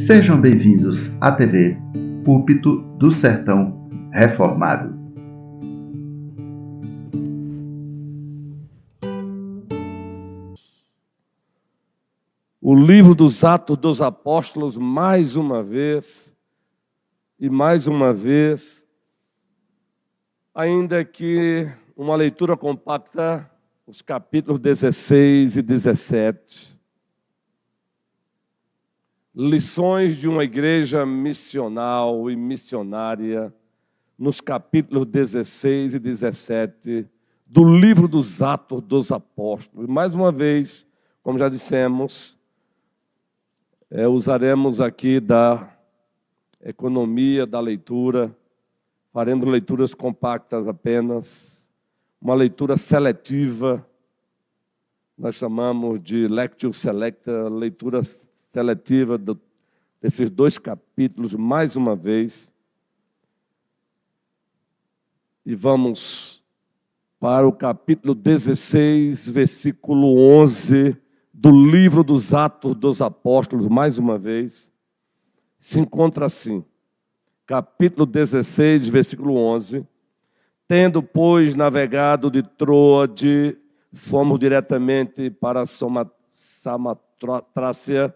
Sejam bem-vindos à TV Púlpito do Sertão Reformado. O livro dos Atos dos Apóstolos, mais uma vez, ainda que uma leitura compacta, os capítulos 16 e 17. Lições de uma igreja missional e missionária, nos capítulos 16 e 17 do livro dos Atos dos Apóstolos. Mais uma vez, como já dissemos, usaremos aqui da economia da leitura, faremos leituras compactas apenas, uma leitura seletiva, nós chamamos de Lectio Selecta, leitura seletiva desses dois capítulos, mais uma vez. E vamos para o capítulo 16, versículo 11, do livro dos Atos dos Apóstolos, mais uma vez. Se encontra assim, capítulo 16, versículo 11. Tendo, pois, navegado de Troade, fomos diretamente para Samotrácia,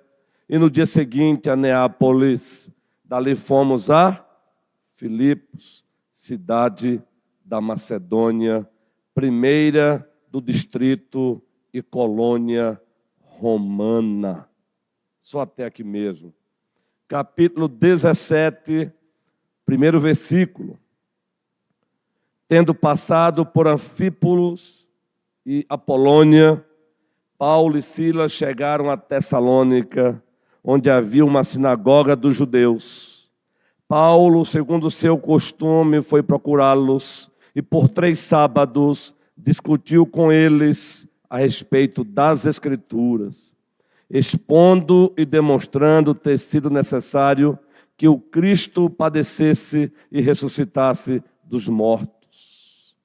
e no dia seguinte a Neápolis. Dali fomos a Filipos, cidade da Macedônia, primeira do distrito e colônia romana. Só até aqui mesmo. Capítulo 17, primeiro versículo. Tendo passado por Anfípolis e Apolônia, Paulo e Silas chegaram a Tessalônica, onde havia uma sinagoga dos judeus. Paulo, segundo seu costume, foi procurá-los e por 3 sábados discutiu com eles a respeito das Escrituras, expondo e demonstrando ter sido necessário que o Cristo padecesse e ressuscitasse dos mortos.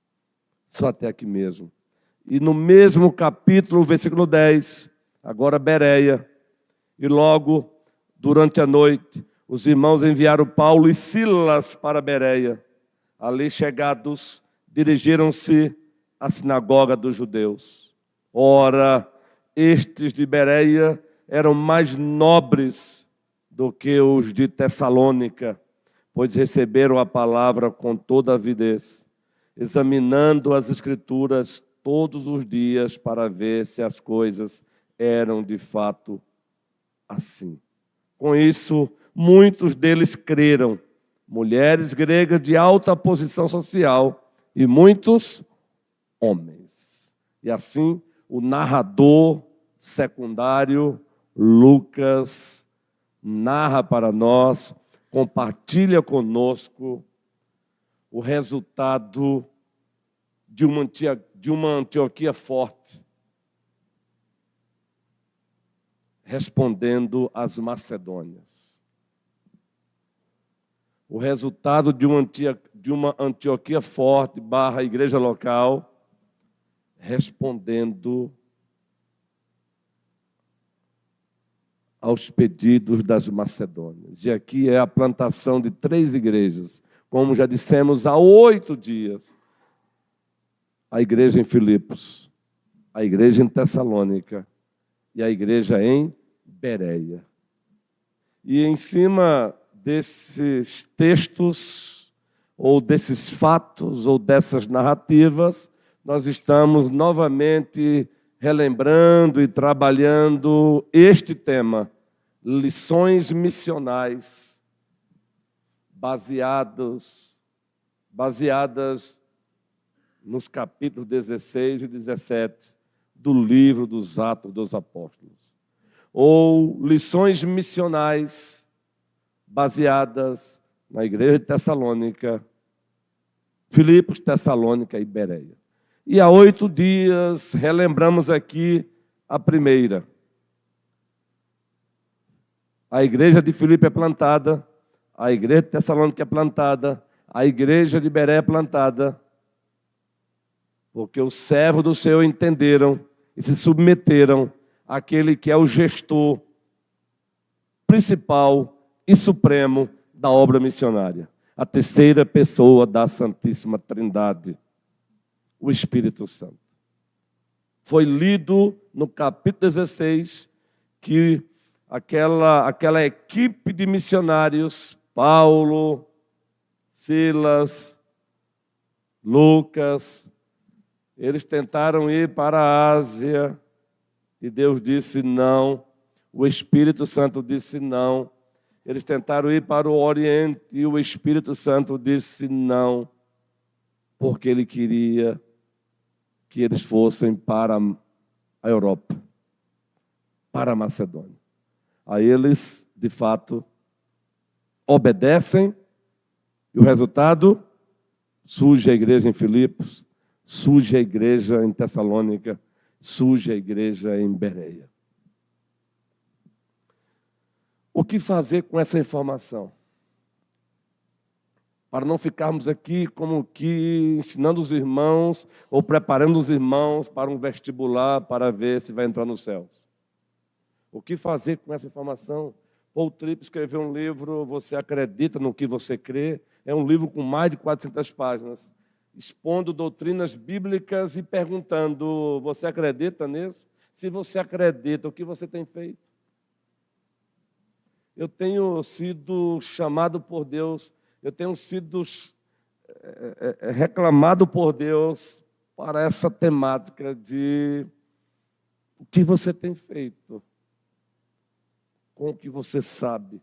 Só até aqui mesmo. E no mesmo capítulo, versículo 10, agora Bereia, e logo, durante a noite, os irmãos enviaram Paulo e Silas para Bereia. Ali chegados, dirigiram-se à sinagoga dos judeus. Ora, estes de Bereia eram mais nobres do que os de Tessalônica, pois receberam a palavra com toda avidez, examinando as Escrituras todos os dias para ver se as coisas eram de fato assim. Com isso, muitos deles creram, mulheres gregas de alta posição social e muitos homens. E assim, o narrador secundário, Lucas, narra para nós, compartilha conosco o resultado de uma Antioquia forte, respondendo às Macedônias. O resultado de uma Antioquia forte / igreja local, respondendo aos pedidos das Macedônias. E aqui é a plantação de 3 igrejas, como já dissemos há 8 dias. A igreja em Filipos, a igreja em Tessalônica e a igreja em Bereia. E em cima desses textos, ou desses fatos, ou dessas narrativas, nós estamos novamente relembrando e trabalhando este tema, lições missionais, baseadas nos capítulos 16 e 17 do livro dos Atos dos Apóstolos. Ou lições missionais baseadas na igreja de Tessalônica, Filipos, Tessalônica e Bereia. E há 8 dias relembramos aqui a primeira. A igreja de Filipe é plantada, a igreja de Tessalônica é plantada, a igreja de Bereia é plantada, porque os servos do Senhor entenderam e se submeteram àquele que é o gestor principal e supremo da obra missionária. A terceira pessoa da Santíssima Trindade, o Espírito Santo. Foi lido no capítulo 16 que aquela equipe de missionários, Paulo, Silas, Lucas, eles tentaram ir para a Ásia e Deus disse não. O Espírito Santo disse não. Eles tentaram ir para o Oriente e o Espírito Santo disse não, porque ele queria que eles fossem para a Europa, para a Macedônia. Aí eles, de fato, obedecem e o resultado, surge a igreja em Filipos, surge a igreja em Tessalônica, surge a igreja em Bereia. O que fazer com essa informação? Para não ficarmos aqui como que ensinando os irmãos ou preparando os irmãos para um vestibular para ver se vai entrar nos céus. O que fazer com essa informação? Paul Tripp escreveu um livro, Você Acredita no que Você Crê? É um livro com mais de 400 páginas, expondo doutrinas bíblicas e perguntando, você acredita nisso? Se você acredita, o que você tem feito? Eu tenho sido chamado por Deus, eu tenho sido reclamado por Deus para essa temática de o que você tem feito com o que você sabe,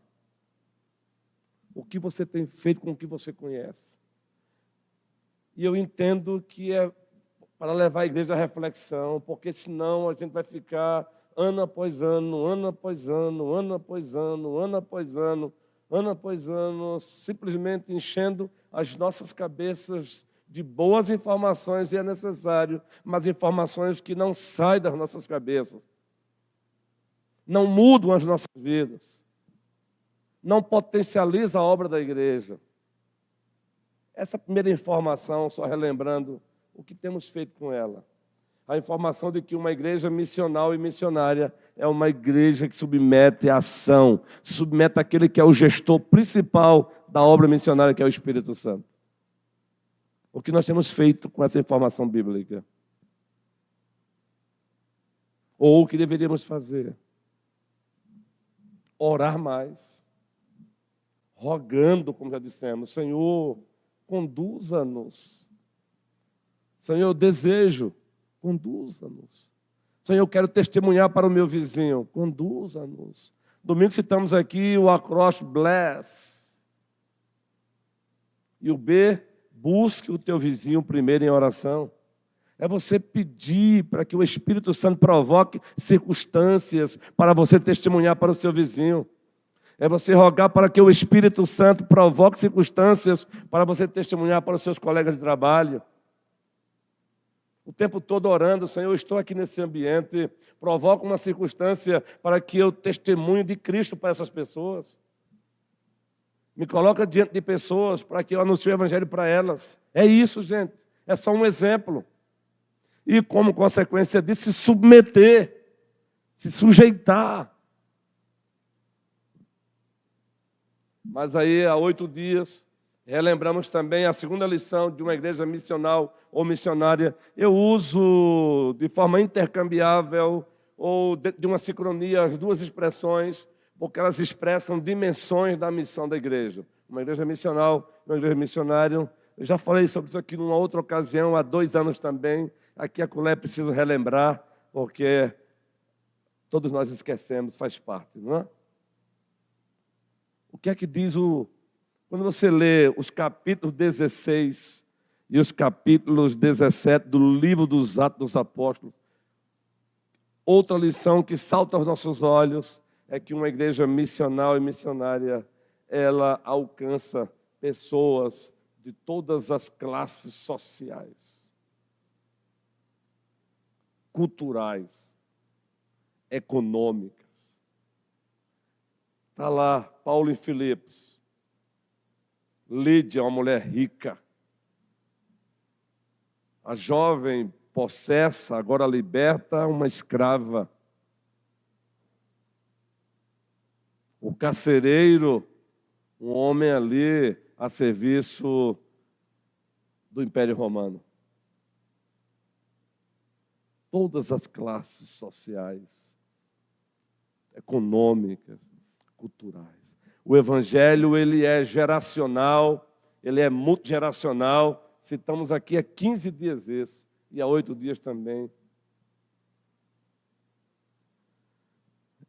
o que você tem feito com o que você conhece. E eu entendo que é para levar a igreja à reflexão, porque senão a gente vai ficar ano após ano, ano após ano, ano após ano, ano após ano, ano após ano, simplesmente enchendo as nossas cabeças de boas informações, e é necessário, mas informações que não saem das nossas cabeças, não mudam as nossas vidas, não potencializam a obra da igreja. Essa primeira informação, só relembrando o que temos feito com ela. A informação de que uma igreja missional e missionária é uma igreja que submete a ação, submete aquele que é o gestor principal da obra missionária, que é o Espírito Santo. O que nós temos feito com essa informação bíblica? Ou o que deveríamos fazer? Orar mais, rogando, como já dissemos, Senhor, conduza-nos. Senhor, eu desejo, conduza-nos. Senhor, eu quero testemunhar para o meu vizinho, conduza-nos. Domingo citamos aqui o acróstico Bless. E o B, busque o teu vizinho primeiro em oração. É você pedir para que o Espírito Santo provoque circunstâncias para você testemunhar para o seu vizinho. É você rogar para que o Espírito Santo provoque circunstâncias para você testemunhar para os seus colegas de trabalho. O tempo todo orando, Senhor, eu estou aqui nesse ambiente, provoca uma circunstância para que eu testemunhe de Cristo para essas pessoas. Me coloca diante de pessoas para que eu anuncie o Evangelho para elas. É isso, gente. É só um exemplo. E como consequência disso, se submeter, se sujeitar. Mas aí, há 8 dias, relembramos também a segunda lição de uma igreja missional ou missionária. Eu uso de forma intercambiável ou de uma sincronia as duas expressões, porque elas expressam dimensões da missão da igreja. Uma igreja missional, uma igreja missionária. Eu já falei sobre isso aqui numa outra ocasião, há 2 anos também. Aqui a colher preciso relembrar, porque todos nós esquecemos, faz parte, não é? O que é que diz quando você lê os capítulos 16 e os capítulos 17 do livro dos Atos dos Apóstolos, outra lição que salta aos nossos olhos é que uma igreja missional e missionária, ela alcança pessoas de todas as classes sociais, culturais, econômicas. Está lá, Paulo em Filipos. Lídia, uma mulher rica. A jovem possessa, agora liberta, uma escrava. O carcereiro, um homem ali a serviço do Império Romano. Todas as classes sociais, econômicas, culturais. O Evangelho, ele é geracional, ele é multigeracional. Citamos aqui há 15 dias esse, e há 8 dias também.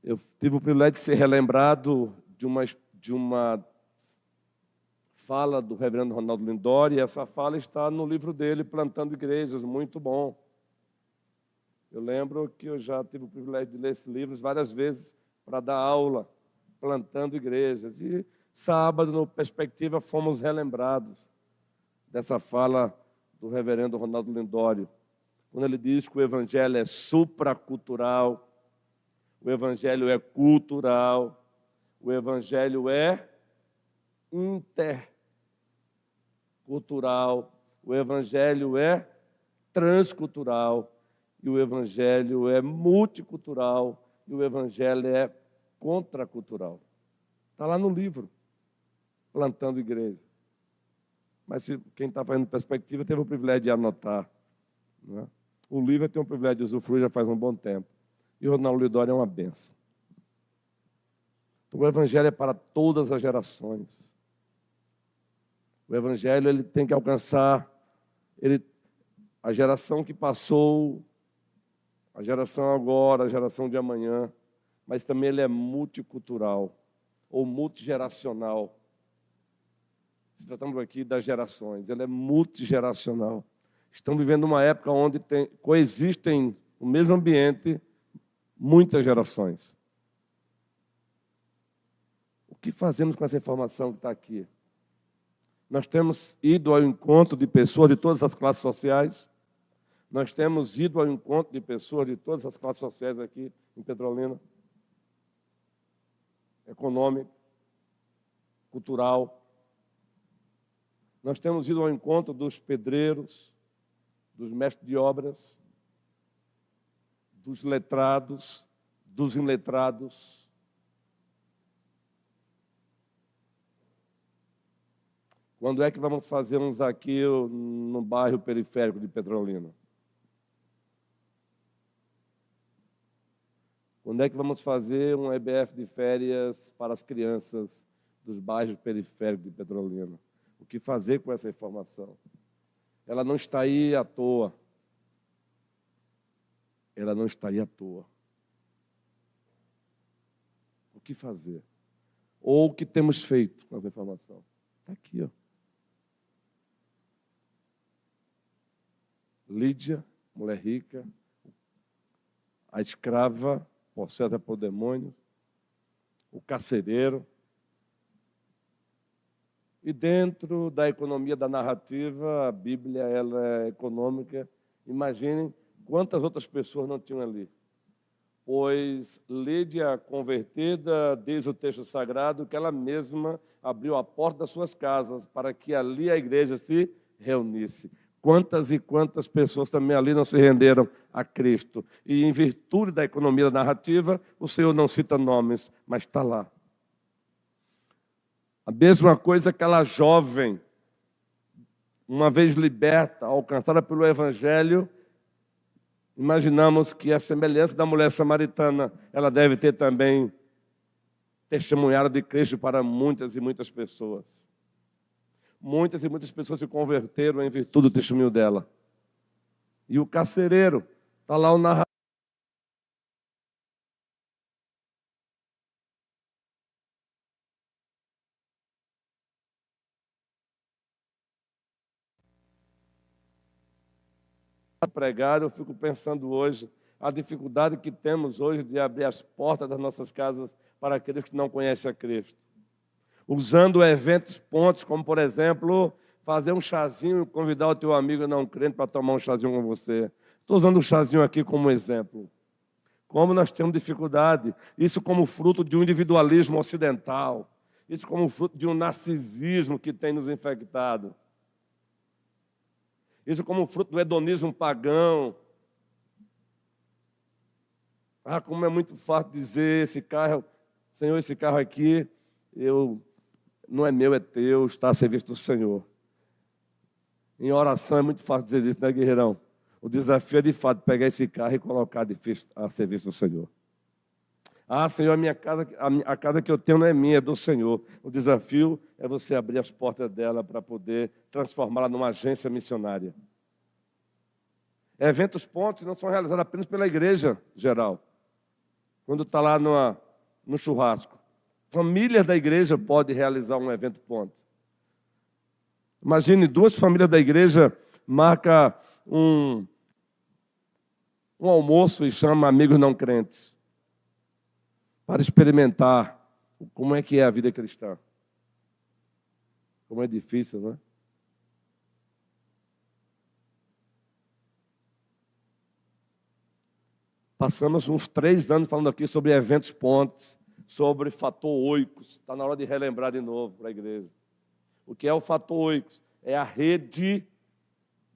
Eu tive o privilégio de ser relembrado de uma fala do reverendo Ronaldo Lindório, e essa fala está no livro dele, Plantando Igrejas, muito bom. Eu lembro que eu já tive o privilégio de ler esses livros várias vezes para dar aula, plantando igrejas. E sábado, no Perspectiva, fomos relembrados dessa fala do reverendo Ronaldo Lindório, quando ele diz que o Evangelho é supracultural, o Evangelho é cultural, o Evangelho é intercultural, o Evangelho é transcultural, e o Evangelho é multicultural, e o Evangelho é contracultural. Está lá no livro, Plantando Igreja. Mas quem está fazendo Perspectiva teve o privilégio de anotar. Né? O livro tem o privilégio de usufruir já faz um bom tempo. E o Ronaldo Lindório é uma benção. Então, o Evangelho é para todas as gerações. O Evangelho ele tem que alcançar a geração que passou, a geração agora, a geração de amanhã, mas também ele é multicultural ou multigeracional. Se tratamos aqui das gerações, ele é multigeracional. Estamos vivendo uma época onde coexistem no mesmo ambiente muitas gerações. O que fazemos com essa informação que está aqui? Nós temos ido ao encontro de pessoas de todas as classes sociais. Nós temos ido ao encontro de pessoas de todas as classes sociais aqui em Petrolina. Econômica, cultural. Nós temos ido ao encontro dos pedreiros, dos mestres de obras, dos letrados, dos iletrados. Quando é que vamos fazer uns aqui no bairro periférico de Petrolina? Quando é que vamos fazer um EBF de férias para as crianças dos bairros periféricos de Petrolina? O que fazer com essa informação? Ela não está aí à toa. Ela não está aí à toa. O que fazer? Ou o que temos feito com essa informação? Está aqui, ó. Lídia, mulher rica, a escrava, possessa por demônio, o carcereiro. E dentro da economia da narrativa, a Bíblia ela é econômica. Imaginem quantas outras pessoas não tinham ali. Pois Lídia, convertida, diz o texto sagrado, que ela mesma abriu a porta das suas casas para que ali a igreja se reunisse. Quantas e quantas pessoas também ali não se renderam a Cristo. E em virtude da economia da narrativa, o Senhor não cita nomes, mas está lá. A mesma coisa aquela jovem, uma vez liberta, alcançada pelo Evangelho, imaginamos que a semelhança da mulher samaritana, ela deve ter também testemunhado de Cristo para muitas e muitas pessoas. Muitas e muitas pessoas se converteram em virtude do testemunho dela. E o carcereiro, está lá o narrador. Pregar, eu fico pensando hoje a dificuldade que temos hoje de abrir as portas das nossas casas para aqueles que não conhecem a Cristo. Usando eventos pontos, como, por exemplo, fazer um chazinho e convidar o teu amigo não crente para tomar um chazinho com você. Estou usando o chazinho aqui como exemplo. Como nós temos dificuldade, isso como fruto de um individualismo ocidental, isso como fruto de um narcisismo que tem nos infectado. Isso como fruto do hedonismo pagão. Como é muito fácil dizer, esse carro Senhor, esse carro aqui, não é meu, é teu, está a serviço do Senhor. Em oração é muito fácil dizer isso, né, guerreirão? O desafio é, de fato, pegar esse carro e colocar a serviço do Senhor. Ah, Senhor, a casa que eu tenho não é minha, é do Senhor. O desafio é você abrir as portas dela para poder transformá-la numa agência missionária. Eventos pontos não são realizados apenas pela igreja geral. Quando está lá no churrasco. Famílias da igreja podem realizar um evento ponto. Imagine, 2 famílias da igreja marcam um almoço e chama amigos não crentes para experimentar como é que é a vida cristã. Como é difícil, não é? Passamos uns 3 anos falando aqui sobre eventos pontes, sobre fator oicos. Está na hora de relembrar de novo para a igreja. O que é o fator oicos? É a rede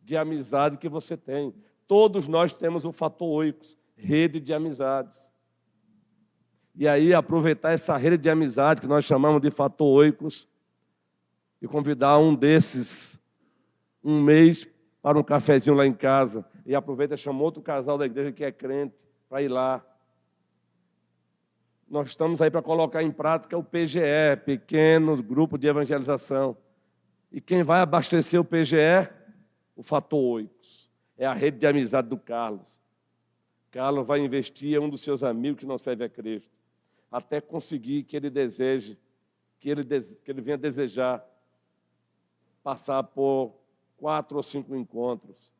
de amizade que você tem. Todos nós temos o fator oicos, rede de amizades. E aí, aproveitar essa rede de amizade que nós chamamos de fator oicos e convidar um desses, um mês, para um cafezinho lá em casa. E aproveita e chama outro casal da igreja que é crente para ir lá. Nós estamos aí para colocar em prática o PGE, Pequeno Grupo de Evangelização. E quem vai abastecer o PGE? O fator oicos. É a rede de amizade do Carlos. Carlos vai investir em um dos seus amigos que não serve a Cristo, até conseguir que ele deseje, que ele venha desejar passar por 4 ou 5 encontros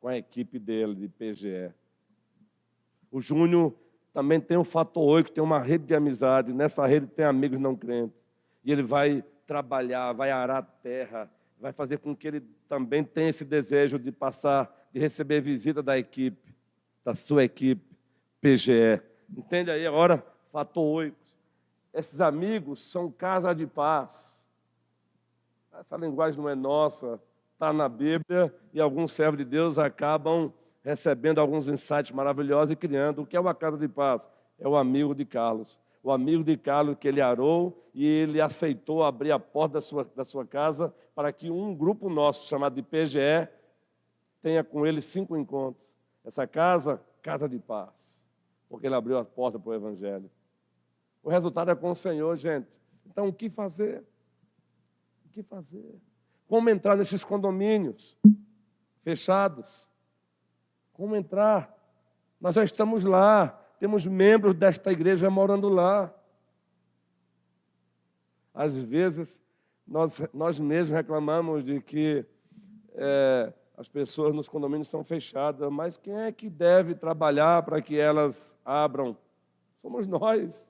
com a equipe dele de PGE. O Júnior também tem um fator oicos, tem uma rede de amizade. Nessa rede tem amigos não crentes. E ele vai trabalhar, vai arar a terra, vai fazer com que ele também tenha esse desejo de passar, de receber visita da equipe, da sua equipe PGE. Entende aí agora? Fator oicos. Esses amigos são casa de paz. Essa linguagem não é nossa, está na Bíblia, e alguns servos de Deus acabam recebendo alguns insights maravilhosos e criando. O que é uma casa de paz? É o amigo de Carlos. O amigo de Carlos que ele arou e ele aceitou abrir a porta da sua casa para que um grupo nosso, chamado de PGE, tenha com ele 5 encontros. Essa casa, casa de paz, porque ele abriu a porta para o Evangelho. O resultado é com o Senhor, gente. Então, o que fazer? O que fazer? Como entrar nesses condomínios fechados? Como entrar? Nós já estamos lá. Temos membros desta igreja morando lá. Às vezes, nós mesmos reclamamos de que as pessoas nos condomínios são fechadas, mas quem é que deve trabalhar para que elas abram? Somos nós.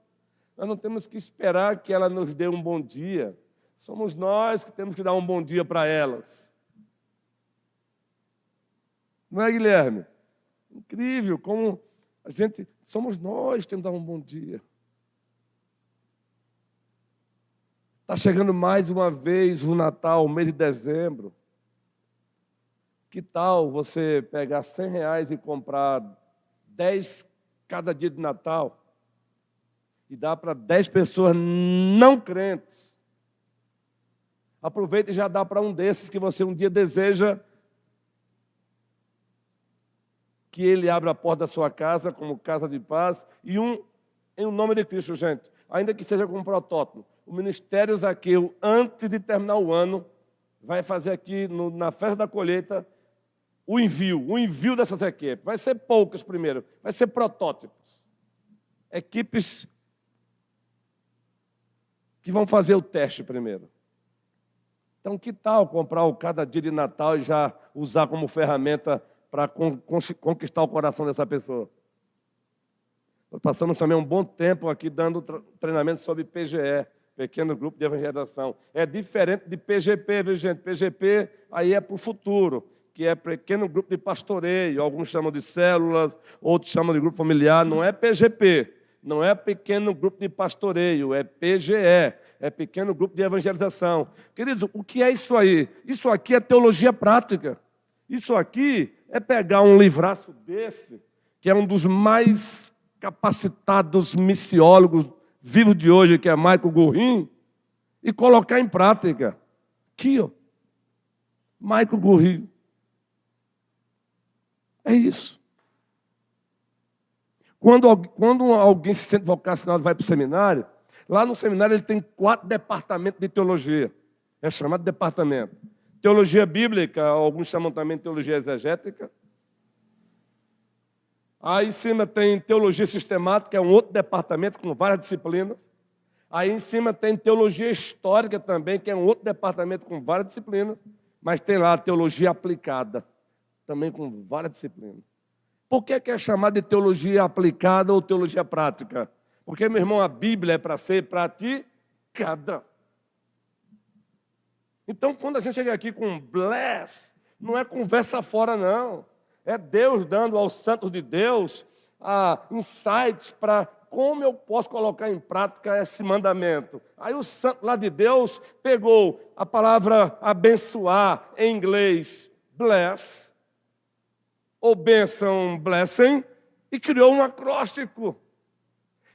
Nós não temos que esperar que ela nos dê um bom dia. Somos nós que temos que dar um bom dia para elas. Não é, Guilherme? Incrível como somos nós que temos que dar um bom dia. Está chegando mais uma vez o Natal, o mês de dezembro. Que tal você pegar R$100 e comprar 10 cada dia de Natal e dar para 10 pessoas não crentes? Aproveita e já dá para um desses que você um dia deseja que ele abra a porta da sua casa como casa de paz e em o nome de Cristo, gente, ainda que seja como protótipo. O Ministério Zaqueu, antes de terminar o ano, vai fazer aqui na festa da colheita o envio dessas equipes. Vai ser poucas primeiro, vai ser protótipos. Equipes que vão fazer o teste primeiro. Então, que tal comprar o cada dia de Natal e já usar como ferramenta para conquistar o coração dessa pessoa? Nós passamos também um bom tempo aqui dando treinamento sobre PGE, Pequeno Grupo de Evangelização. É diferente de PGP, viu, gente? PGP aí é para o futuro, que é Pequeno Grupo de Pastoreio. Alguns chamam de células, outros chamam de grupo familiar. Não é PGP, não é Pequeno Grupo de Pastoreio, é PGE, é Pequeno Grupo de Evangelização. Queridos, o que é isso aí? Isso aqui é teologia prática. Isso aqui é pegar um livraço desse, que é um dos mais capacitados missiólogos vivo de hoje, que é Michael Gurrin, e colocar em prática. Aqui, ó. Michael Gurrin. É isso. Quando alguém se sente vocacionado e vai para o seminário, lá no seminário ele tem 4 departamentos de teologia. É chamado de departamento. Teologia bíblica, alguns chamam também de teologia exegética. Aí em cima tem teologia sistemática, é um outro departamento com várias disciplinas. Aí em cima tem teologia histórica também, que é um outro departamento com várias disciplinas. Mas tem lá a teologia aplicada, também com várias disciplinas. Por que é chamado de teologia aplicada ou teologia prática? Porque, meu irmão, a Bíblia é para ser praticada. Então, quando a gente chega aqui com bless, não é conversa fora, não. É Deus dando aos santos de Deus insights para como eu posso colocar em prática esse mandamento. Aí o santo lá de Deus pegou a palavra abençoar em inglês, bless, ou bênção, blessing, e criou um acróstico.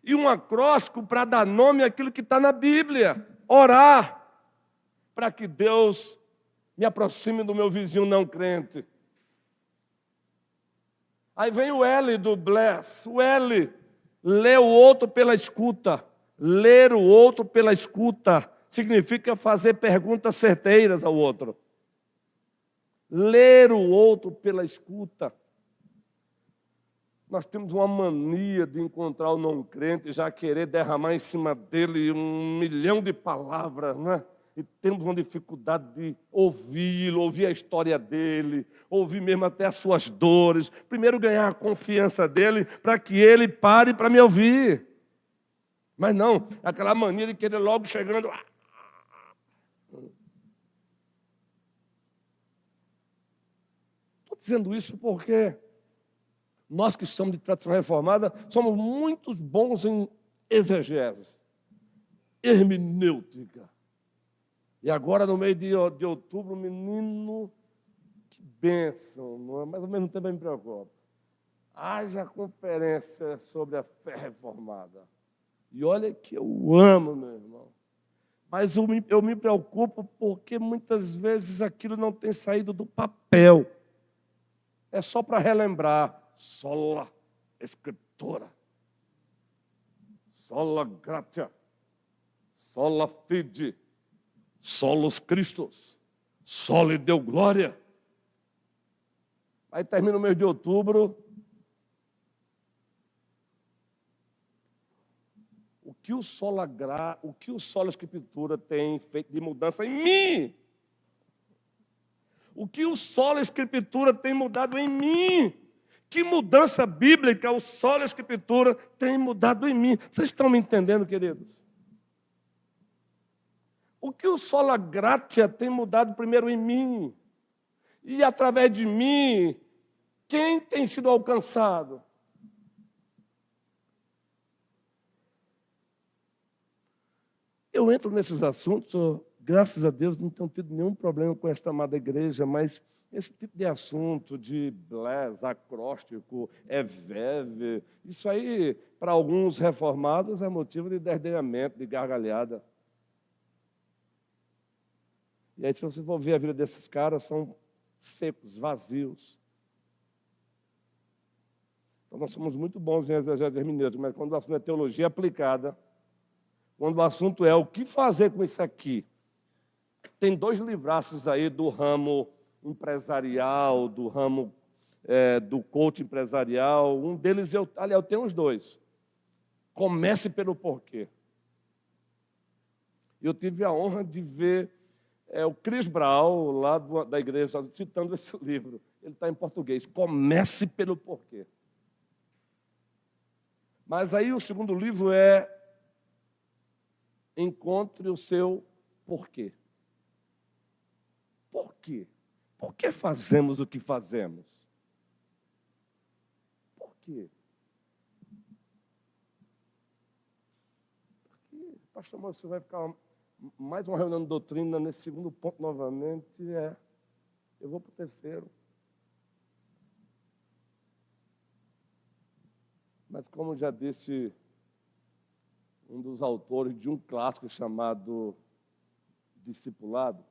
E um acróstico para dar nome àquilo que está na Bíblia. Orar, para que Deus me aproxime do meu vizinho não crente. Aí vem o L do bless. O L, ler o outro pela escuta. Ler o outro pela escuta significa fazer perguntas certeiras ao outro. Ler o outro pela escuta. Nós temos uma mania de encontrar o não crente e já querer derramar em cima dele 1 milhão de palavras, né? E temos uma dificuldade de ouvi-lo, ouvir a história dele, ouvir mesmo até as suas dores. Primeiro ganhar a confiança dele para que ele pare para me ouvir. Mas não, aquela mania de querer logo chegando. Estou dizendo isso porque nós que somos de tradição reformada somos muito bons em exegese, hermenêutica. E agora, no meio de outubro, menino, que bênção, não é? Mas ao mesmo tempo me preocupa. Haja conferência sobre a fé reformada. E olha que eu amo, meu irmão. Mas eu me preocupo porque muitas vezes aquilo não tem saído do papel. É só para relembrar. Sola Escritura. Sola Gratia. Sola Fide. Solos Christus, soli Deo glória. Aí termina o mês de outubro. O que o sola Escritura tem feito de mudança em mim? O que o sola Escritura tem mudado em mim? Que mudança bíblica o sola Escritura tem mudado em mim? Vocês estão me entendendo, queridos? O que o sola gratia tem mudado primeiro em mim? E através de mim, quem tem sido alcançado? Eu entro nesses assuntos, graças a Deus, não tenho tido nenhum problema com esta amada igreja, mas esse tipo de assunto de bless, acróstico, eveve, isso aí, para alguns reformados, é motivo de desdenhamento, de gargalhada. E aí, se você for ver a vida desses caras, são secos, vazios. Então, nós somos muito bons em exegese hermenêutica, mas quando o assunto é teologia aplicada, quando o assunto é o que fazer com isso aqui, tem 2 livraços aí do ramo empresarial, do ramo do coach empresarial. Um deles, eu tenho os 2. Comece pelo porquê. Eu tive a honra de ver o Chris Brown, lá da igreja, citando esse livro. Ele está em português. Comece pelo porquê. Mas aí o segundo livro é Encontre o seu porquê. Por quê? Por que fazemos o que fazemos? Por quê? Porque, pastor, você vai ficar mais uma reunião de doutrina nesse segundo ponto novamente. Eu vou para o terceiro. Mas como já disse um dos autores de um clássico chamado Discipulado,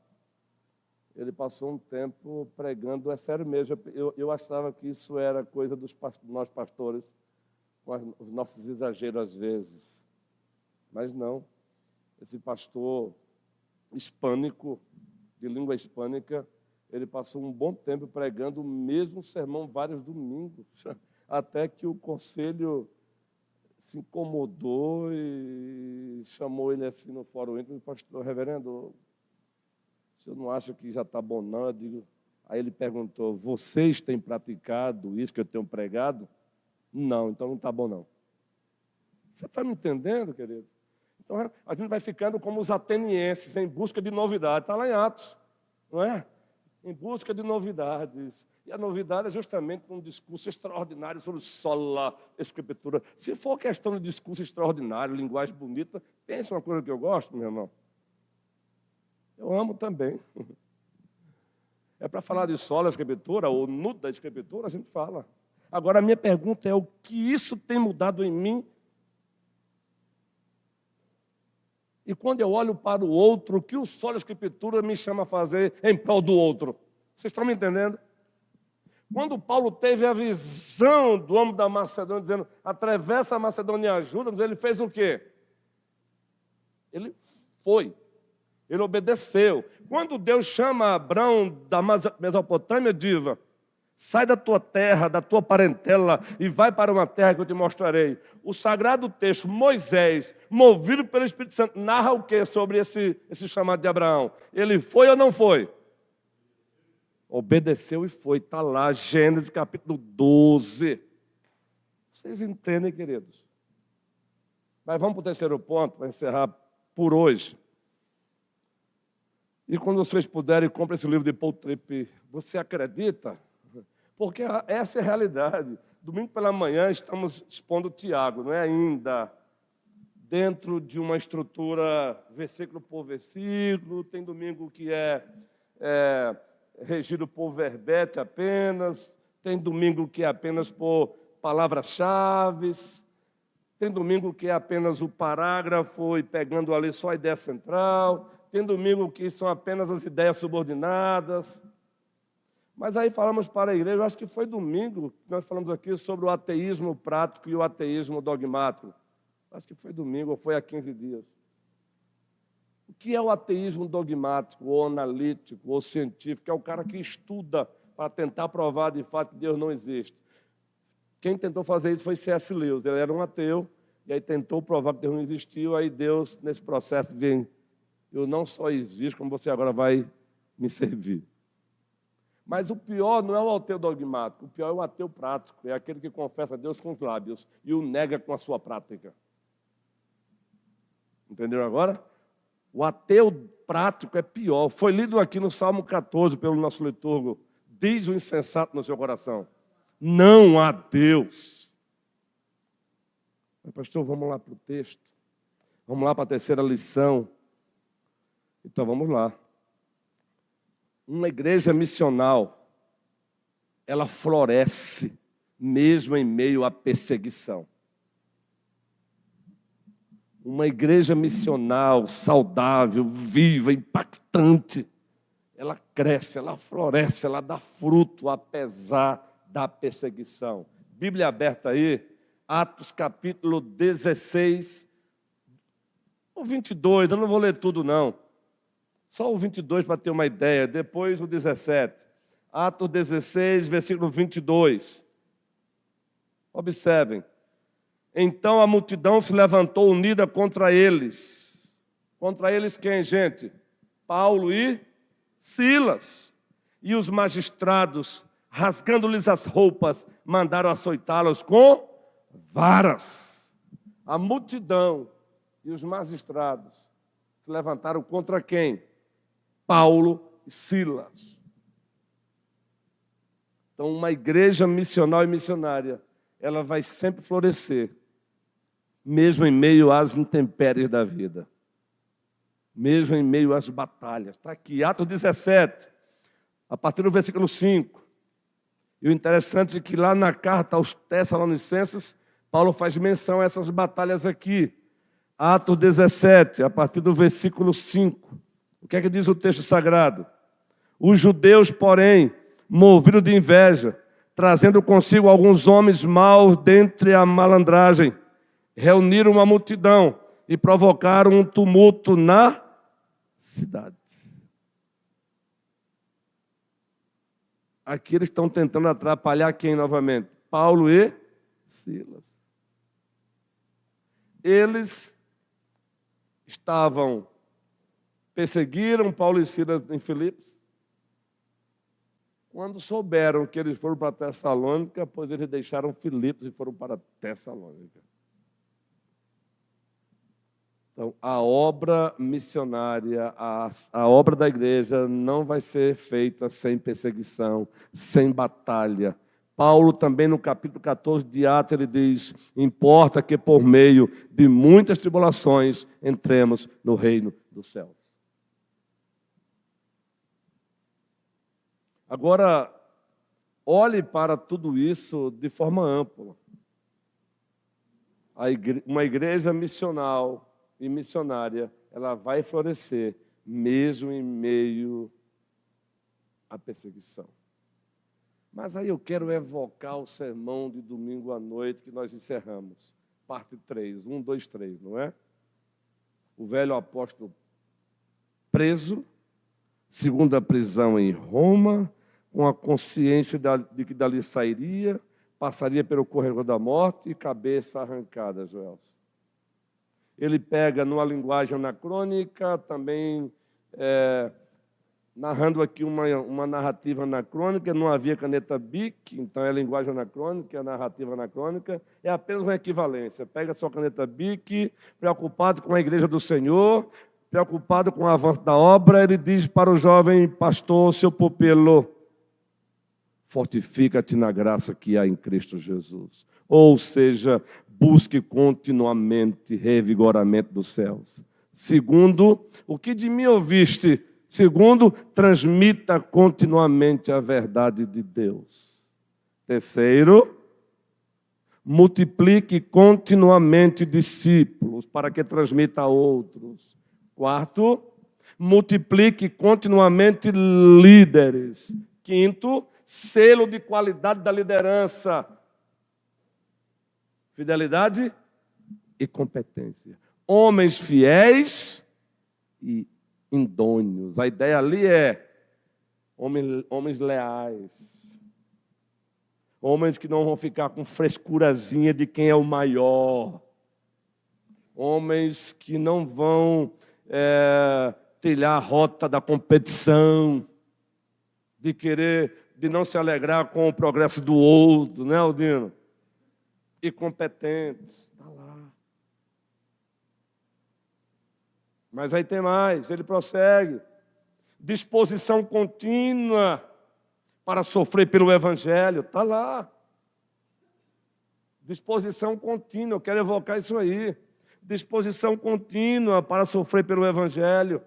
ele passou um tempo pregando, é sério mesmo, eu achava que isso era coisa dos nós pastores, com os nossos exageros às vezes, mas não. Esse pastor hispânico, de língua hispânica, ele passou um bom tempo pregando o mesmo sermão vários domingos, até que o conselho se incomodou e chamou ele assim no fórum íntimo, pastor, reverendo, o senhor não acha que já está bom não? Eu digo, aí ele perguntou, vocês têm praticado isso que eu tenho pregado? Não, então não está bom não. Você está me entendendo, querido? Então a gente vai ficando como os atenienses, em busca de novidade, está lá em Atos, não é? Em busca de novidades. E a novidade é justamente um discurso extraordinário sobre sola escritura. Se for questão de discurso extraordinário, linguagem bonita, pensa uma coisa que eu gosto, meu irmão. Eu amo também. É para falar de sola escritura ou nudo da escritura, a gente fala. Agora, a minha pergunta é o que isso tem mudado em mim? E quando eu olho para o outro, o que o sola escritura me chama a fazer em prol do outro? Vocês estão me entendendo? Quando Paulo teve a visão do homem da Macedônia, dizendo, atravessa a Macedônia e ajuda-nos, ele fez o quê? Ele foi. Ele obedeceu. Quando Deus chama Abrão da Mesopotâmia, diva, sai da tua terra, da tua parentela e vai para uma terra que eu te mostrarei. O sagrado texto, Moisés, movido pelo Espírito Santo, narra o que sobre esse chamado de Abraão? Ele foi ou não foi? Obedeceu e foi. Está lá, Gênesis capítulo 12. Vocês entendem, queridos? Mas vamos para o terceiro ponto, para encerrar por hoje. E quando vocês puderem, comprem esse livro de Paul Tripp. Você acredita? Porque essa é a realidade. Domingo pela manhã estamos expondo Tiago, não é ainda dentro de uma estrutura versículo por versículo. Tem domingo que é regido por verbete apenas. Tem domingo que é apenas por palavras-chave. Tem domingo que é apenas o parágrafo e pegando ali só a ideia central. Tem domingo que são apenas as ideias subordinadas. Mas aí falamos para a igreja, eu acho que foi domingo que nós falamos aqui sobre o ateísmo prático e o ateísmo dogmático. Acho que foi domingo, ou foi há 15 dias. O que é o ateísmo dogmático, ou analítico, ou científico? É o cara que estuda para tentar provar de fato que Deus não existe. Quem tentou fazer isso foi C.S. Lewis. Ele era um ateu, e aí tentou provar que Deus não existiu, aí Deus, nesse processo, vem, eu não só existo, como você agora vai me servir. Mas o pior não é o ateu dogmático, o pior é o ateu prático, é aquele que confessa a Deus com os lábios e o nega com a sua prática. Entenderam agora? O ateu prático é pior. Foi lido aqui no Salmo 14 pelo nosso liturgo. Diz o insensato no seu coração, não há Deus. Mas, pastor, vamos lá para o texto. Vamos lá para a terceira lição. Então, vamos lá. Uma igreja missional, ela floresce mesmo em meio à perseguição. Uma igreja missional, saudável, viva, impactante, ela cresce, ela floresce, ela dá fruto apesar da perseguição. Bíblia aberta aí, Atos capítulo 16, o 22, eu não vou ler tudo não. Só o 22 para ter uma ideia, depois o 17. Atos 16, versículo 22. Observem. Então a multidão se levantou unida contra eles. Contra eles quem, gente? Paulo e Silas. E os magistrados, rasgando-lhes as roupas, mandaram açoitá-los com varas. A multidão e os magistrados se levantaram contra quem? Paulo e Silas. Então, uma igreja missional e missionária, ela vai sempre florescer, mesmo em meio às intempéries da vida, mesmo em meio às batalhas. Está aqui, Atos 17, a partir do versículo 5. E o interessante é que lá na carta aos Tessalonicenses, Paulo faz menção a essas batalhas aqui. Atos 17, a partir do versículo 5. O que é que diz o texto sagrado? Os judeus, porém, movidos de inveja, trazendo consigo alguns homens maus dentre a malandragem, reuniram uma multidão e provocaram um tumulto na cidade. Aqui eles estão tentando atrapalhar quem novamente? Paulo e Silas. Eles perseguiram Paulo e Silas em Filipos. Quando souberam que eles foram para Tessalônica, pois eles deixaram Filipos e foram para Tessalônica. Então, a obra missionária, a obra da igreja não vai ser feita sem perseguição, sem batalha. Paulo também no capítulo 14 de Atos, ele diz, importa que por meio de muitas tribulações entremos no reino dos céus. Agora, olhe para tudo isso de forma ampla. Uma igreja missional e missionária, ela vai florescer mesmo em meio à perseguição. Mas aí eu quero evocar o sermão de domingo à noite que nós encerramos. Parte 3, 1, 2, 3, não é? O velho apóstolo preso, segunda prisão em Roma, com a consciência de que dali sairia, passaria pelo corredor da morte e cabeça arrancada, Joelson. Ele pega numa linguagem anacrônica, também narrando aqui uma narrativa anacrônica, não havia caneta BIC, então é linguagem anacrônica, é narrativa anacrônica, é apenas uma equivalência. Pega a sua caneta BIC, preocupado com a igreja do Senhor, preocupado com o avanço da obra, ele diz para o jovem pastor, seu pupilo, fortifica-te na graça que há em Cristo Jesus. Ou seja, busque continuamente revigoramento dos céus. Segundo, o que de mim ouviste? Segundo, transmita continuamente a verdade de Deus. Terceiro, multiplique continuamente discípulos para que transmita a outros. Quarto, multiplique continuamente líderes. Quinto, selo de qualidade da liderança. Fidelidade e competência. Homens fiéis e idôneos. A ideia ali é homens leais. Homens que não vão ficar com frescurazinha de quem é o maior. Homens que não vão trilhar a rota da competição, de não se alegrar com o progresso do outro, né, Aldino? E competentes. Está lá. Mas aí tem mais, ele prossegue. Disposição contínua para sofrer pelo Evangelho. Está lá. Disposição contínua, eu quero evocar isso aí. Disposição contínua para sofrer pelo Evangelho.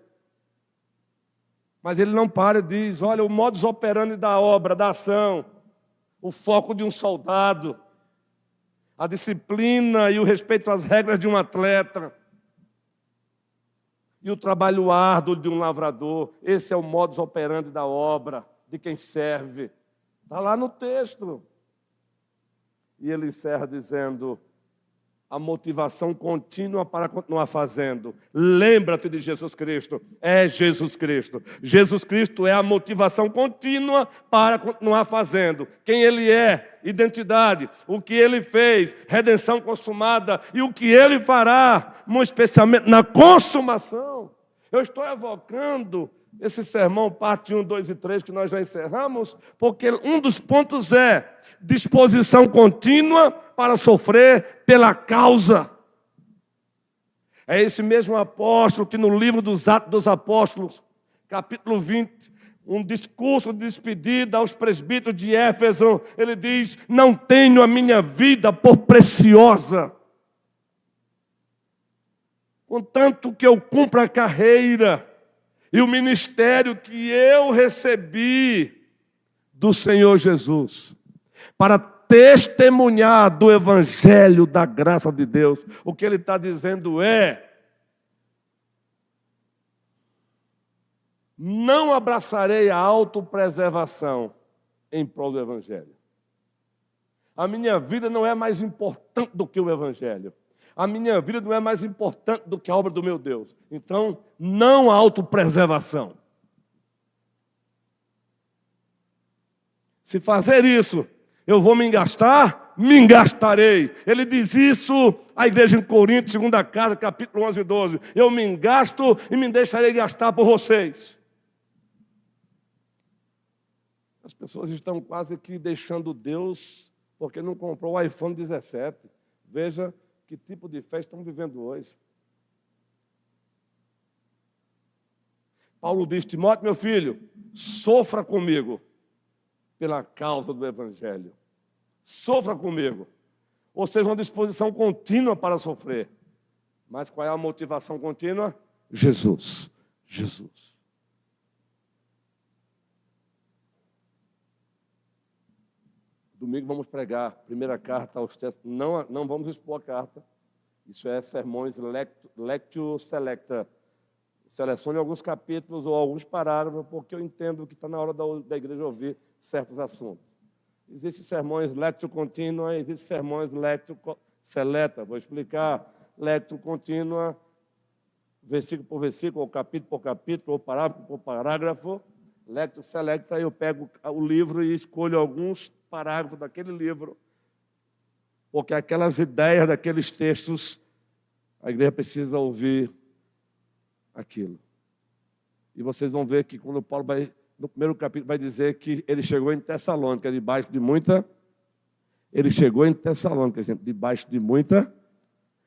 Mas ele não para e diz, olha, o modus operandi da obra, da ação, o foco de um soldado, a disciplina e o respeito às regras de um atleta, e o trabalho árduo de um lavrador. Esse é o modus operandi da obra, de quem serve. Está lá no texto. E ele encerra dizendo, a motivação contínua para continuar fazendo. Lembra-te de Jesus Cristo. É Jesus Cristo. Jesus Cristo é a motivação contínua para continuar fazendo. Quem Ele é, identidade, o que Ele fez, redenção consumada e o que Ele fará, muito especialmente na consumação. Eu estou evocando esse sermão, parte 1, 2 e 3, que nós já encerramos, porque um dos pontos é disposição contínua para sofrer pela causa. É esse mesmo apóstolo que no livro dos Atos dos Apóstolos, capítulo 20, um discurso de despedida aos presbíteros de Éfeso, ele diz, não tenho a minha vida por preciosa, contanto que eu cumpra a carreira e o ministério que eu recebi do Senhor Jesus, para testemunhar do Evangelho da graça de Deus. O que ele está dizendo é: não abraçarei a autopreservação em prol do Evangelho. A minha vida não é mais importante do que o Evangelho. A minha vida não é mais importante do que a obra do meu Deus. Então, não há autopreservação. Se fazer isso, eu vou me engastar, me engastarei. Ele diz isso à igreja em Corinto, 2ª carta, capítulo 11 e 12. Eu me engasto e me deixarei gastar por vocês. As pessoas estão quase que deixando Deus porque não comprou o iPhone 17. Veja que tipo de fé estão vivendo hoje. Paulo diz: Timóteo, meu filho, sofra comigo pela causa do Evangelho. Sofra comigo. Ou seja, uma disposição contínua para sofrer. Mas qual é a motivação contínua? Jesus. Jesus. Domingo vamos pregar, primeira carta aos Tessalonicenses. Não vamos expor a carta. Isso é sermões lectio selecta. Selecione alguns capítulos ou alguns parágrafos, porque eu entendo que está na hora da igreja ouvir certos assuntos. Existem sermões lectio contínua, existem sermões lectio seleta. Vou explicar. Lectio contínua, versículo por versículo, ou capítulo por capítulo, ou parágrafo por parágrafo. Lectio selecta, eu pego o livro e escolho alguns parágrafos daquele livro, porque aquelas ideias daqueles textos, a igreja precisa ouvir aquilo. E vocês vão ver que quando Paulo vai, no primeiro capítulo, vai dizer que ele chegou em Tessalônica, debaixo de muita... Ele chegou em Tessalônica, gente, debaixo de muita...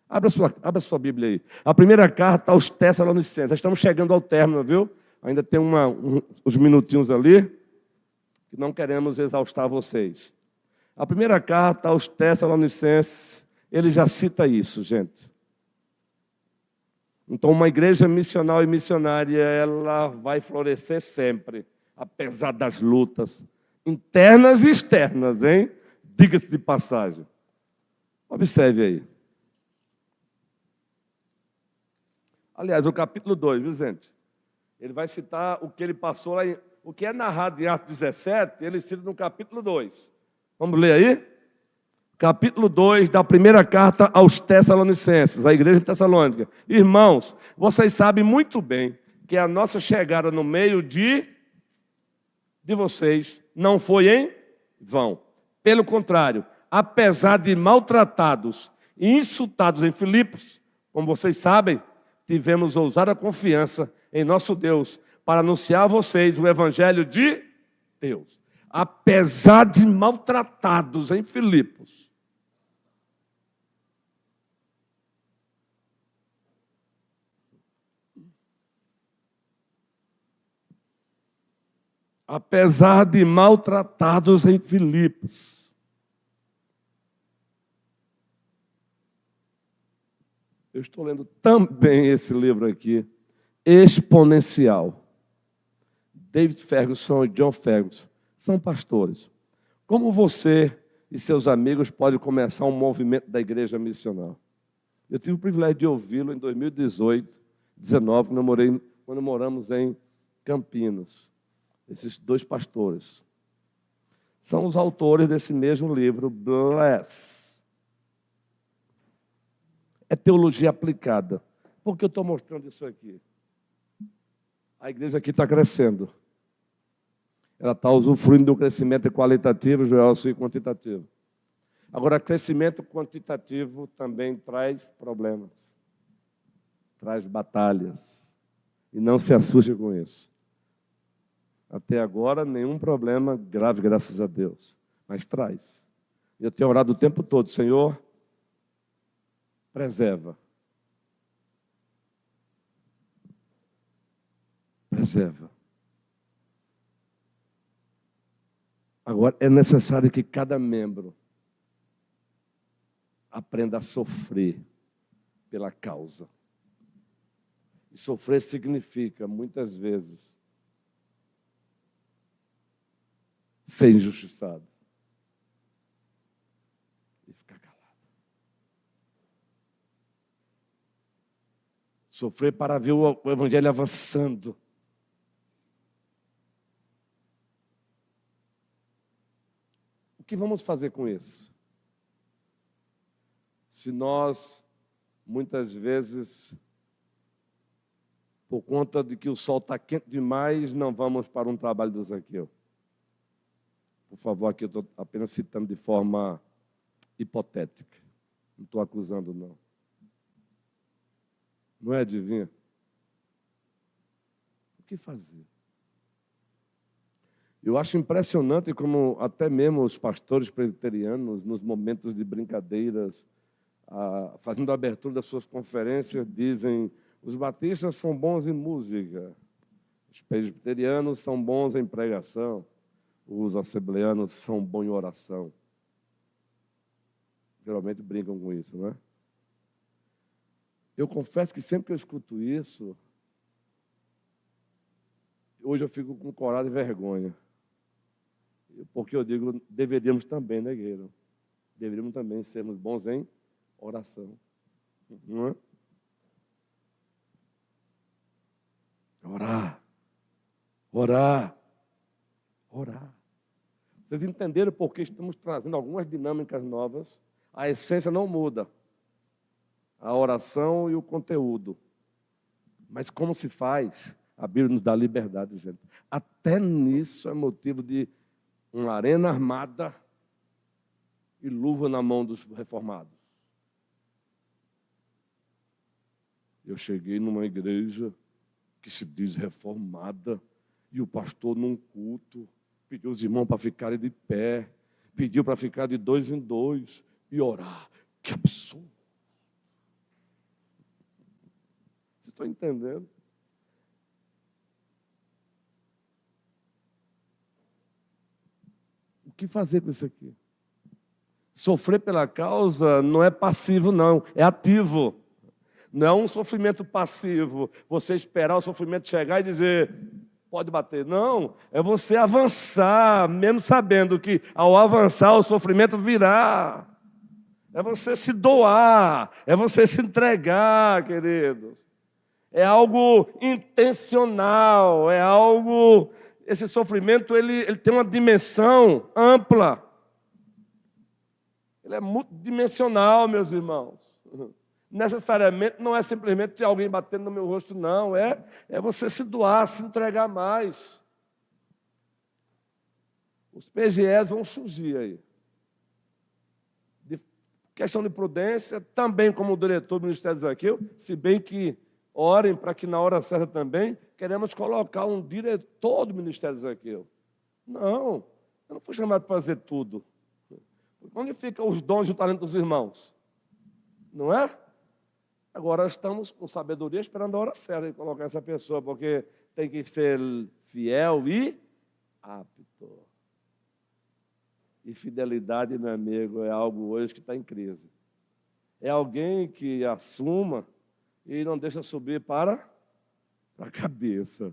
Abra sua Bíblia aí. A primeira carta aos Tessalonicenses. Estamos chegando ao término, viu? Ainda tem uns minutinhos ali, que não queremos exaustar vocês. A primeira carta aos Tessalonicenses, ele já cita isso, gente. Então, uma igreja missional e missionária, ela vai florescer sempre, apesar das lutas internas e externas, hein? Diga-se de passagem. Observe aí. Aliás, o capítulo 2, viu, gente? Ele vai citar o que ele passou lá, o que é narrado em Atos 17, ele cita no capítulo 2. Vamos ler aí? Capítulo 2 da primeira carta aos Tessalonicenses, a igreja de Tessalônica. Irmãos, vocês sabem muito bem que a nossa chegada no meio de vocês não foi em vão. Pelo contrário, apesar de maltratados e insultados em Filipos, como vocês sabem, tivemos ousada confiança em nosso Deus para anunciar a vocês o Evangelho de Deus. Apesar de maltratados em Filipos. Apesar de maltratados em Filipos. Eu estou lendo também esse livro aqui, Exponencial. David Ferguson e John Ferguson são pastores. Como você e seus amigos podem começar um movimento da igreja missional? Eu tive o privilégio de ouvi-lo em 2018, 2019, quando moramos em Campinas. Esses dois pastores são os autores desse mesmo livro, Bless. É teologia aplicada. Por que eu estou mostrando isso aqui? A igreja aqui está crescendo. Ela está usufruindo de um crescimento qualitativo, Joel, e quantitativo. Agora, crescimento quantitativo também traz problemas. Traz batalhas. E não se assuste com isso. Até agora, nenhum problema grave, graças a Deus. Mas traz. Eu tenho orado o tempo todo, Senhor, preserva. Preserva. Agora, é necessário que cada membro aprenda a sofrer pela causa. E sofrer significa, muitas vezes, ser injustiçado. e ficar calado. Sofrer para ver o evangelho avançando. O que vamos fazer com isso? Se nós, muitas vezes, por conta de que o sol está quente demais, não vamos para um trabalho do Zaqueu. Por favor, aqui eu estou apenas citando de forma hipotética. Não estou acusando, não. Não é, adivinha? O que fazer? Eu acho impressionante como até mesmo os pastores presbiterianos, nos momentos de brincadeiras, fazendo a abertura das suas conferências, dizem: os batistas são bons em música, os presbiterianos são bons em pregação, os assembleanos são bons em oração. Geralmente brincam com isso, não é? Eu confesso que sempre que eu escuto isso, hoje eu fico com coragem e vergonha. Porque eu digo, deveríamos também, né, guerreiro? Deveríamos também sermos bons em oração. Não é? Orar. Orar. Orar. Vocês entenderam por que estamos trazendo algumas dinâmicas novas? A essência não muda. A oração e o conteúdo. Mas como se faz? A Bíblia nos dá liberdade, gente. Até nisso é motivo de uma arena armada e luva na mão dos reformados. Eu cheguei numa igreja que se diz reformada e o pastor, num culto, pediu os irmãos para ficarem de pé, pediu para ficar de 2 em 2 e orar. Que absurdo! Vocês estão entendendo? O que fazer com isso aqui? Sofrer pela causa não é passivo, não, é ativo. Não é um sofrimento passivo, você esperar o sofrimento chegar e dizer, pode bater. Não, é você avançar, mesmo sabendo que ao avançar o sofrimento virá. É você se doar, é você se entregar, queridos. É algo intencional, é algo... Esse sofrimento ele tem uma dimensão ampla. Ele é multidimensional, meus irmãos. Necessariamente não é simplesmente alguém batendo no meu rosto, não. É você se doar, se entregar mais. Os PGEs vão surgir aí. De questão de prudência, também como diretor do Ministério Zaqueu, se bem que orem para que na hora certa também queremos colocar um diretor do Ministério Zaqueu. Não, eu não fui chamado para fazer tudo. Onde ficam os dons e o talento dos irmãos? Não é? Agora estamos com sabedoria esperando a hora certa de colocar essa pessoa, porque tem que ser fiel e apto. E fidelidade, meu amigo, é algo hoje que está em crise. É alguém que assuma e não deixa subir para a cabeça.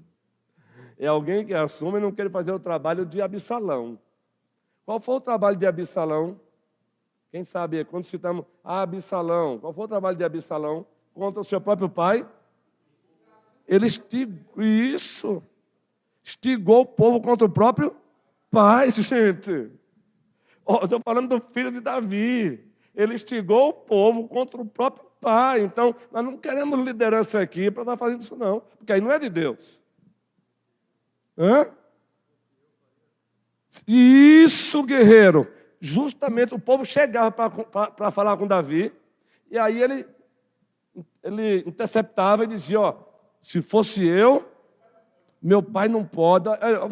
É alguém que assume e não quer fazer o trabalho de Absalão. Qual foi o trabalho de Absalão? Quem sabe, quando citamos Absalão, qual foi o trabalho de Absalão contra o seu próprio pai? Ele estigou o povo contra o próprio pai, gente. Estou falando do filho de Davi. Ele estigou o povo contra o próprio pai. Então, nós não queremos liderança aqui para estar fazendo isso, não. Porque aí não é de Deus. Hã? Isso, guerreiro. Justamente o povo chegava para falar com Davi. E aí ele interceptava e dizia, se fosse eu, meu pai não pode,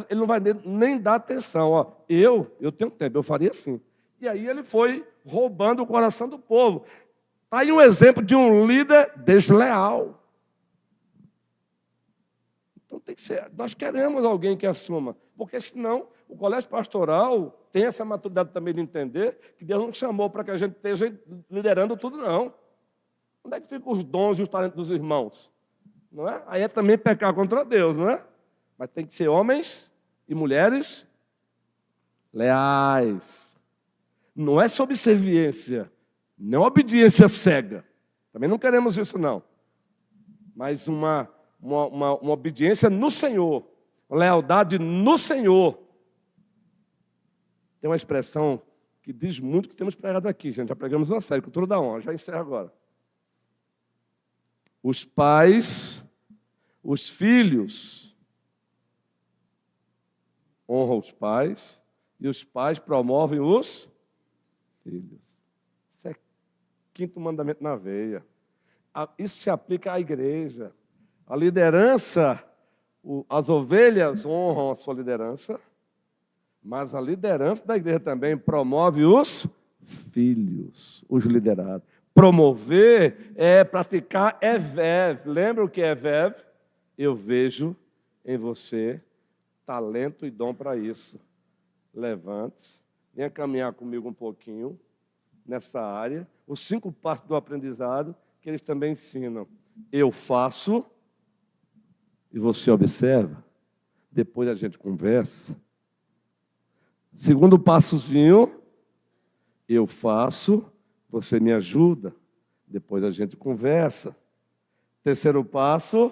ele não vai nem dar atenção. Eu tenho tempo, eu faria assim. E aí ele foi roubando o coração do povo. Está aí um exemplo de um líder desleal. Então tem que ser, nós queremos alguém que assuma, porque senão o colégio pastoral tem essa maturidade também de entender que Deus não chamou para que a gente esteja liderando tudo, não. Onde é que ficam os dons e os talentos dos irmãos? Não é? Aí é também pecar contra Deus, não é? Mas tem que ser homens e mulheres leais. Não é subserviência, não obediência cega. Também não queremos isso, não. Mas uma obediência no Senhor, lealdade no Senhor. Tem uma expressão que diz muito que temos pregado aqui, gente. Já pregamos uma série, Cultura da Honra. Já encerro agora. Os pais, os filhos honram os pais e os pais promovem os filhos. Isso é quinto mandamento na veia. Isso se aplica à igreja. A liderança, as ovelhas honram a sua liderança, mas a liderança da igreja também promove os filhos, os liderados. Promover é praticar evev. Lembra o que é evev? Eu vejo em você talento e dom para isso. Levante-se, venha caminhar comigo um pouquinho nessa área. Os 5 passos do aprendizado que eles também ensinam. Eu faço e você observa. Depois a gente conversa. Segundo passozinho, eu faço, você me ajuda. Depois a gente conversa. Terceiro passo,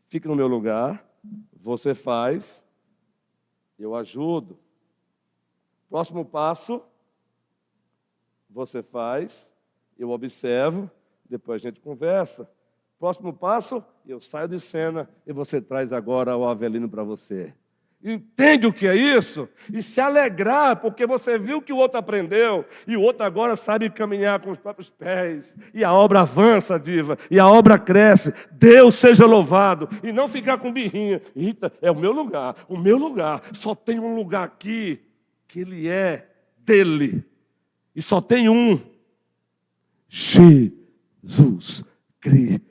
fique no meu lugar. Você faz, eu ajudo. Próximo passo, você faz, eu observo. Depois a gente conversa. Próximo passo, eu saio de cena e você traz agora o Avelino para você. Entende o que é isso? E se alegrar, porque você viu que o outro aprendeu, e o outro agora sabe caminhar com os próprios pés, e a obra avança, diva, e a obra cresce. Deus seja louvado, e não ficar com birrinha. Eita, é o meu lugar, só tem um lugar aqui, que ele é dele, e só tem um, Jesus Cristo.